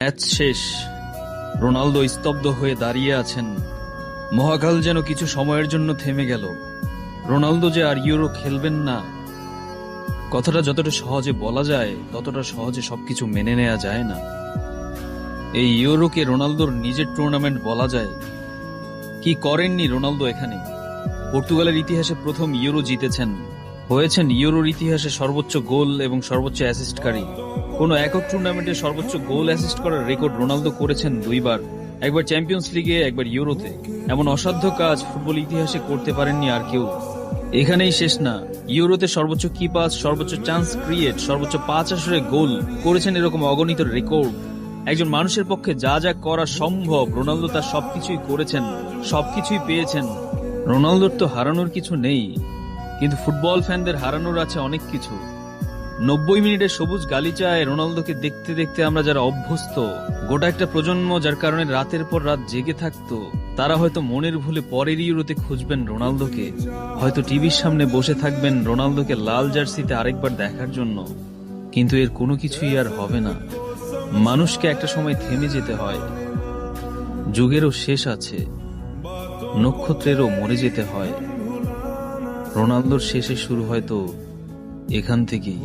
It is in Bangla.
ম্যাচ শেষ। রোনালদো স্তব্ধ হয়ে দাঁড়িয়ে আছেন। মহাকাল যেন কিছু সময়ের জন্য থেমে গেল। রোনালদো যে আর ইউরো খেলবেন না, কথাটা যতটা সহজে বলা যায় ততটা সহজে সবকিছু মেনে নেওয়া যায় না। এই ইউরোকে রোনালদোর নিজের টুর্নামেন্ট বলা যায়। কি করেননি রোনালদো এখানে? পর্তুগালের ইতিহাসে প্রথম ইউরো জিতেছেন, হয়েছেন ইউরোর ইতিহাসে সর্বোচ্চ গোল এবং সর্বোচ্চ অ্যাসিস্টকারী। কোনো একক টুর্নামেন্টে সর্বোচ্চ গোল অ্যাসিস্ট করার রেকর্ড রোনালদো করেছেন দুইবার, একবার চ্যাম্পিয়ন্স লিগে, একবার ইউরোতে। এমন অসাধ্য কাজ ফুটবল ইতিহাসে করতে পারেননি আর কেউ। এখানেই শেষ না, ইউরোতে সর্বোচ্চ কি পাস, সর্বোচ্চ চান্স ক্রিয়েট, সর্বোচ্চ 5 আসরে গোল করেছেন, এরকম অগণিত রেকর্ড। একজন মানুষের পক্ষে যা যা করা সম্ভব রোনালদো তার সবকিছুই করেছেন, সবকিছুই পেয়েছেন। রোনালদোর তো হারানোর কিছু নেই, কিন্তু ফুটবল ফ্যানদের হারানোর আছে অনেক কিছু। 90 মিনিটের সবুজ গালিচায় রোনালদোকে দেখতে দেখতে আমরা যারা অভ্যস্ত, গোটা একটা প্রজন্ম যার কারণে রাতের পর রাত জেগে থাকতো, তারা হয়তো মনের ভুলে পরের ইউরোতে খুঁজবেন রোনালদোকে, হয়তো টিভির সামনে বসে থাকবেন রোনালদোকে লাল জার্সিতে আরেকবার দেখার জন্য। কিন্তু এর কোনো কিছুই আর হবে না। মানুষকে একটা সময় থেমে যেতে হয়। যুগেরও শেষ আছে, নক্ষত্রেরও মরে যেতে হয়। রোনালদোর শেষে শুরু হয়তো এখান থেকেই।